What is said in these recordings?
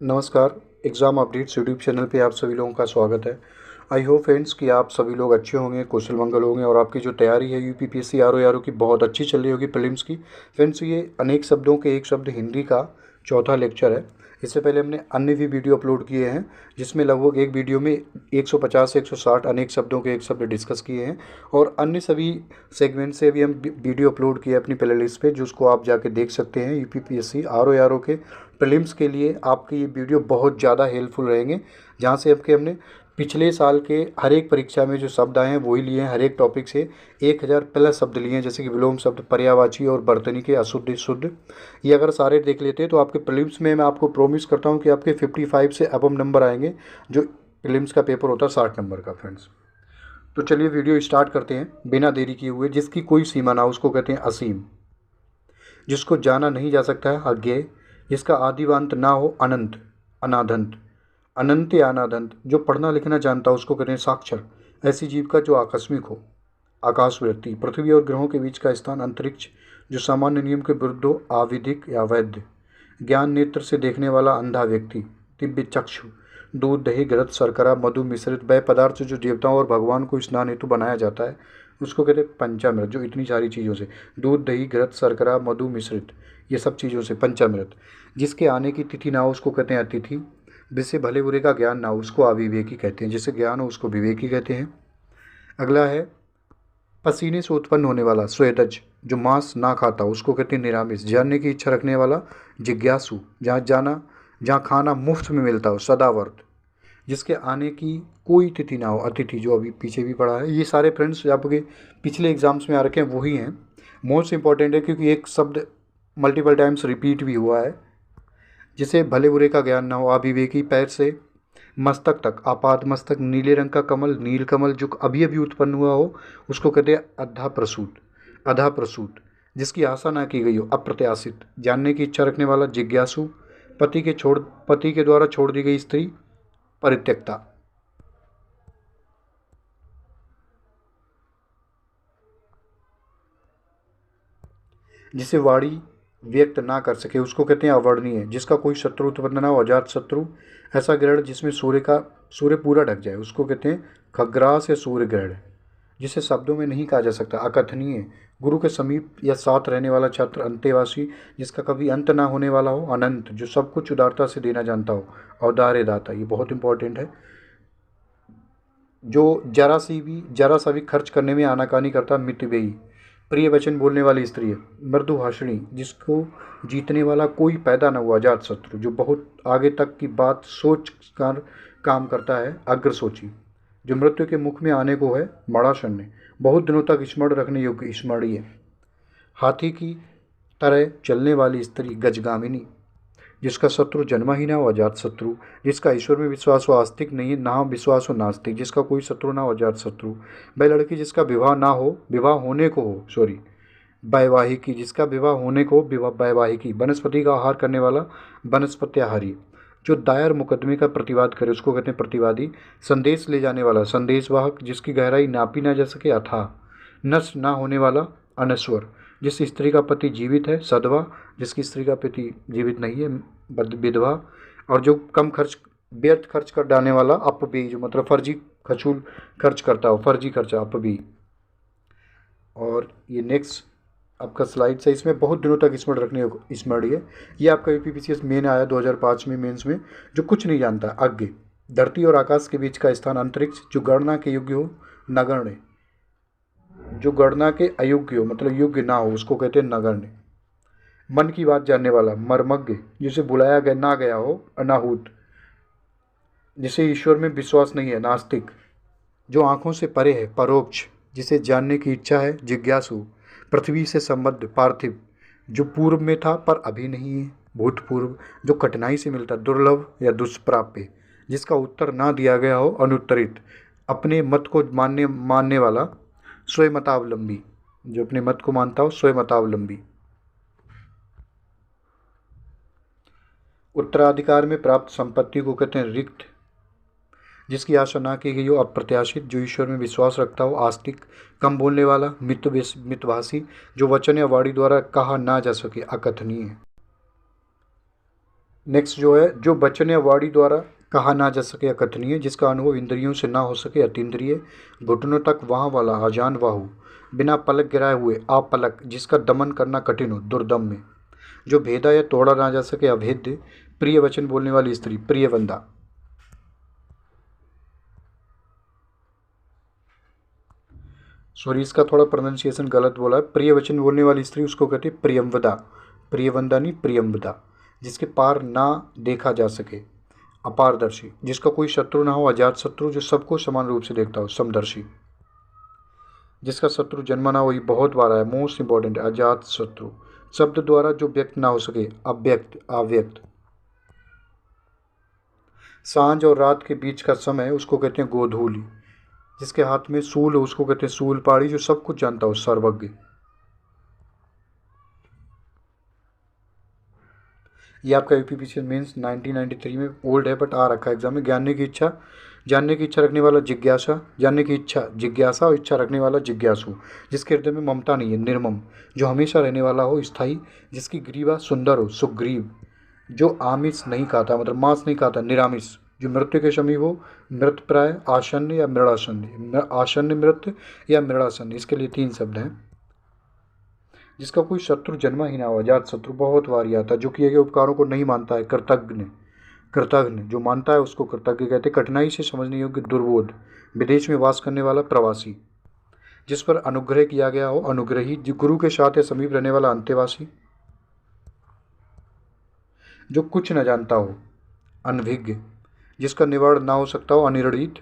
नमस्कार। Exam updates YouTube channel पे आप सभी लोगों का स्वागत है। आई होप फ्रेंड्स कि आप सभी लोग अच्छे होंगे, कुशल मंगल होंगे और आपकी जो तैयारी है यूपीपीएससी आरओ की बहुत अच्छी चल रही होगी प्रीलिम्स की। फ्रेंड्स, ये अनेक शब्दों के एक शब्द हिंदी का चौथा लेक्चर है। इससे पहले हमने अन्य भी वीडियो अपलोड किए हैं, जिसमें लगभग एक वीडियो में 150 से 160 अनेक शब्दों के एक शब्द डिस्कस किए हैं और अन्य सभी सेगमेंट से भी हम वीडियो अपलोड किए अपनी प्ले लिस्ट पर, जिसको आप जाके देख सकते हैं। यूपीपीएससी आरओ के प्रीलिम्स के लिए आपके ये वीडियो बहुत ज़्यादा हेल्पफुल रहेंगे, जहाँ से आपके हमने पिछले साल के हर एक परीक्षा में जो शब्द आए हैं वही लिए हैं। हर एक टॉपिक से 1000 प्लस शब्द लिए हैं, जैसे कि विलोम शब्द, पर्यायवाची और वर्तनी के अशुद्ध शुद्ध। ये अगर सारे देख लेते हैं तो आपके प्रीलिम्स में मैं आपको प्रॉमिस करता हूँ कि आपके 55 से अबव नंबर आएंगे, जो प्रीलिम्स का पेपर होता है 60 नंबर का। फ्रेंड्स, तो चलिए वीडियो स्टार्ट करते हैं बिना देरी किए हुए। जिसकी कोई सीमा ना हो उसको कहते हैं असीम, जिसको जाना नहीं जा सकता है अज्ञेय, जिसका आदिवांत ना हो अनंत अनादंत, अनंत या अनादंत। जो पढ़ना लिखना जानता हो उसको कहते हैं साक्षर। ऐसी जीव का जो आकस्मिक हो, आकाशवृत्ति। पृथ्वी और ग्रहों के बीच का स्थान अंतरिक्ष, जो सामान्य नियम के विरुद्ध हो, आविधिक या वैध। ज्ञान नेत्र से देखने वाला अंधा व्यक्ति, दिव्य चक्षु। दूध, दही, घृत, शर्करा, मधु मिश्रित वह पदार्थ जो देवताओं और भगवान को स्नान हेतु बनाया जाता है उसको कहते हैं पंचामृत। जो इतनी सारी चीज़ों से, दूध, दही, घृत, शर्करा, मधु मिश्रित, ये सब चीज़ों से पंचामृत। जिसके आने की तिथि ना हो उसको कहते हैं अतिथि। जिससे भले बुरे का ज्ञान ना हो उसको अविवेकी कहते हैं। जिससे ज्ञान हो उसको विवेकी कहते हैं। अगला है पसीने से उत्पन्न होने वाला स्वेदज, जो मांस ना खाता उसको कहते हैं निरामिष। जानने की इच्छा रखने वाला जिज्ञासु, जहाँ खाना मुफ्त में मिलता हो सदावर्त। जिसके आने की कोई तिथि ना हो अतिथि, जो अभी पीछे भी पढ़ा है। ये सारे फ्रेंड्स आपके पिछले एग्जाम्स में आ रखे हैं वही हैं। मोस्ट इंपॉर्टेंट है क्योंकि एक शब्द मल्टीपल टाइम्स रिपीट भी हुआ है। जिसे भले बुरे का ज्ञान ना हो अविवेकी। पैर से मस्तक तक, आपात मस्तक। नीले रंग का कमल, नील कमल जो अभी अभी उत्पन्न हुआ हो उसको कहते हैं अधा प्रसूत, अधा प्रसूत। जिसकी आशा ना की गई हो अप्रत्याशित। जानने की इच्छा रखने वाला जिज्ञासु। पति के द्वारा छोड़ दी गई स्त्री परित्यक्ता। जिसे वाणी व्यक्त ना कर सके उसको कहते हैं अवर्णनीय। जिसका कोई शत्रु उत्पन्न ना हो अजात शत्रु। ऐसा ग्रहण जिसमें सूर्य पूरा ढक जाए उसको कहते हैं खग्रास या सूर्य ग्रहण। जिसे शब्दों में नहीं कहा जा सकता अकथनीय। गुरु के समीप या साथ रहने वाला छात्र अंतेवासी। जिसका कभी अंत ना होने वाला हो अनंत। जो सब कुछ उदारता से देना जानता हो औदार्य दाता। ये बहुत इंपॉर्टेंट है। जो जरा सा भी खर्च करने में आनाकानी करता मितव्ययी। प्रिय वचन बोलने वाली स्त्री है मृदुभाषिणी। जिसको जीतने वाला कोई पैदा न हुआ अजात शत्रु। जो बहुत आगे तक की बात सोच कर काम करता है अग्रसोची। जो मृत्यु के मुख में आने को है मड़ाशन्य। बहुत दिनों तक स्मरण रखने योग्य स्मरणीय। हाथी की तरह चलने वाली स्त्री गजगामिनी। जिसका शत्रु जन्मा ही ना हो अजात शत्रु। जिसका ईश्वर में विश्वास हो आस्तिक नहीं ना विश्वास हो नास्तिक। जिसका कोई शत्रु ना हो अजात शत्रु। वह लड़की जिसका विवाह ना हो विवाह होने को हो वैवाहिकी। जिसका विवाह होने को वैवाहिकी। वनस्पति का आहार करने वाला वनस्पत्याहारी। जो दायर मुकदमे का प्रतिवाद करे उसको कहते हैं प्रतिवादी। संदेश ले जाने वाला संदेशवाहक। जिसकी गहराई नापी ना जा सके अथाह। नष्ट ना होने वाला अनश्वर। जिस स्त्री का पति जीवित है सधवा। जिसकी स्त्री का पति जीवित नहीं है विधवा। और जो कम खर्च व्यर्थ खर्च कर डालने वाला अपव्ययी। जो मतलब फर्जी खचूल खर्च करता हो, फर्जी खर्चा अपव्ययी। और ये नेक्स्ट आपका स्लाइड है, इसमें बहुत दिनों तक स्मरण रखने स्मरणीय। ये आपका यूपीपीसीएस मेन आया 2005 में मेंस में। जो कुछ नहीं जानता अज्ञ। धरती और आकाश के बीच का स्थान अंतरिक्ष। जो गणना के योग्य हो नगण्य। जो गणना के अयोग्य हो मतलब योग्य ना हो उसको कहते हैं नगण्य। मन की बात जानने वाला मर्मज्ञ। जिसे बुलाया गया ना गया हो अनाहूत। जिसे ईश्वर में विश्वास नहीं है नास्तिक। जो आंखों से परे है परोक्ष। जिसे जानने की इच्छा है जिज्ञासु। पृथ्वी से संबद्ध पार्थिव। जो पूर्व में था पर अभी नहीं है भूतपूर्व। जो कठिनाई से मिलता दुर्लभ या दुष्प्राप्य। जिसका उत्तर ना दिया गया हो अनुत्तरित। अपने मत को मानने वाला स्वयमतावलंबी। जो अपने मत को मानता हो स्वयमतावलंबी। उत्तराधिकार में प्राप्त संपत्ति को कहते हैं रिक्त। जिसकी आशा ना की गई हो अप्रत्याशित। जो ईश्वर में विश्वास रखता हो आस्तिक। कम बोलने वाला मितभाषी। जो वचन या वाणी द्वारा कहा ना जा सके अकथनीय। नेक्स्ट जो है, जो वचन या वाणी द्वारा कहा ना जा सके या कथनीय, जिसका अनुभव इंद्रियों से ना हो सके अतीन्द्रिय, घुटनों तक वहाँ वाला अजान वाहु, बिना पलक गिराए हुए आपलक, जिसका दमन करना कठिन हो दुर्दम्य, जो भेदा या तोड़ा ना जा सके अभेद्य, प्रिय वचन बोलने वाली स्त्री प्रियवंदा। सॉरी, इसका थोड़ा प्रोनाउंसिएशन गलत बोला है। प्रिय वचन बोलने वाली स्त्री उसको कहते हैं प्रियंवदा, प्रियवंदा नहीं प्रियंवदा, जिसके पार ना देखा जा सके अपारदर्शी, जिसका कोई शत्रु ना हो अजात शत्रु, जो सबको समान रूप से देखता हो समदर्शी, जिसका शत्रु जन्म ना हो, ये बहुत बार आया, मोस्ट इंपॉर्टेंट है अजात शत्रु, शब्द द्वारा जो व्यक्त ना हो सके अव्यक्त अव्यक्त, सांझ और रात के बीच का समय उसको कहते हैं गोधूली, जिसके हाथ में सूल हो उसको कहते हैं सूल पाड़ी, जो सब कुछ जानता हो सर्वज्ञ। ये आपका यूपीपीसीएल मेंस 1993 में ओल्ड है बट आ रखा है एग्जाम में। जानने की इच्छा रखने वाला जिज्ञासा, जानने की जिज्ञासा और इच्छा रखने वाला जिज्ञासु, जिसके हृदय में ममता नहीं है निर्मम, जो हमेशा रहने वाला हो स्थायी, जिसकी ग्रीवा सुंदर हो सुग्रीव, जो आमिष नहीं खाता मतलब मांस नहीं खाता निरामिष, जो मृत्यु के समीप हो मृत प्राय आसन्न या मृणासन्न, आसन्न मृत या मृणासन्न, इसके लिए 3 शब्द हैं। जिसका कोई शत्रु जन्मा ही ना हो अजात शत्रु, बहुत बार आता है, जो किए गए उपकारों को नहीं मानता है कृतघ्न, जो मानता है उसको कृतज्ञ कहते। कठिनाई से समझने योग्य दुर्बोध, विदेश में वास करने वाला प्रवासी, जिस पर अनुग्रह किया गया हो अनुग्रही, जो गुरु के साथ या समीप रहने वाला अंतेवासी, जो कुछ न जानता हो अनभिज्ञ, जिसका निवारण ना हो सकता हो अनिर्णित,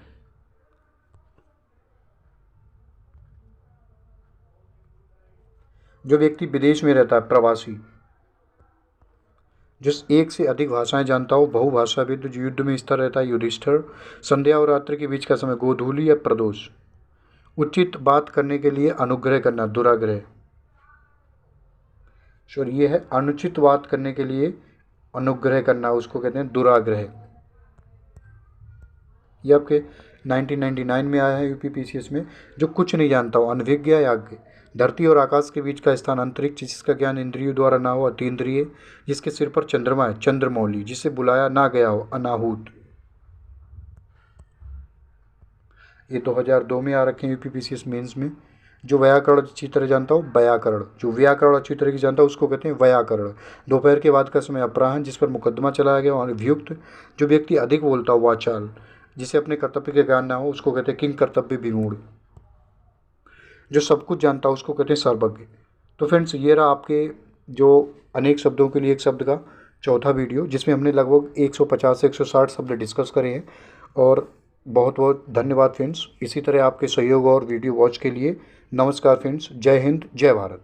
जो व्यक्ति विदेश में रहता है प्रवासी, जिस एक से अधिक भाषाएं जानता हो बहुभाषाविद, जो युद्ध में स्थिर रहता है युधिष्ठिर, संध्या और रात्रि के बीच का समय गोधूली या प्रदोष, उचित बात करने के लिए अनुग्रह करना दुराग्रह, और ये है अनुचित बात करने के लिए अनुग्रह करना, उसको कहते हैं दुराग्रह। ये आपके 1999 में आया है यूपीपीसीएस में। जो कुछ नहीं जानता हो अनभिज्ञ याज्ञ, धरती और आकाश के बीच का स्थान अंतरिक्ष, जिसका ज्ञान इंद्रियों द्वारा ना हो अतीन्द्रिय, जिसके सिर पर चंद्रमा है चंद्रमौली, जिसे बुलाया ना गया हो अनाहूत। ये 2002 में आ रखे हैं यूपीपीसीएस मेंस में। जो व्याकरण अच्छी तरह जानता हो व्याकरण, जो व्याकरण अच्छी तरह की जानता हो उसको कहते हैं व्याकरण। दोपहर के बाद का समय अपराह्न, जिस पर मुकदमा चलाया गया और अभियुक्त, जो व्यक्ति अधिक बोलता हो वाचाल, जिसे अपने कर्तव्य के ज्ञान ना हो उसको कहते हैं किंग कर्तव्य विमूढ़, जो सब कुछ जानता हो उसको कहते हैं सर्वज्ञ। तो फ्रेंड्स, ये रहा आपके जो अनेक शब्दों के लिए एक शब्द का चौथा वीडियो, जिसमें हमने लगभग 150 से 160 शब्द डिस्कस करे हैं। और बहुत बहुत धन्यवाद फ्रेंड्स, इसी तरह आपके सहयोग और वीडियो वॉच के लिए। नमस्कार फ्रेंड्स, जय हिंद जय भारत।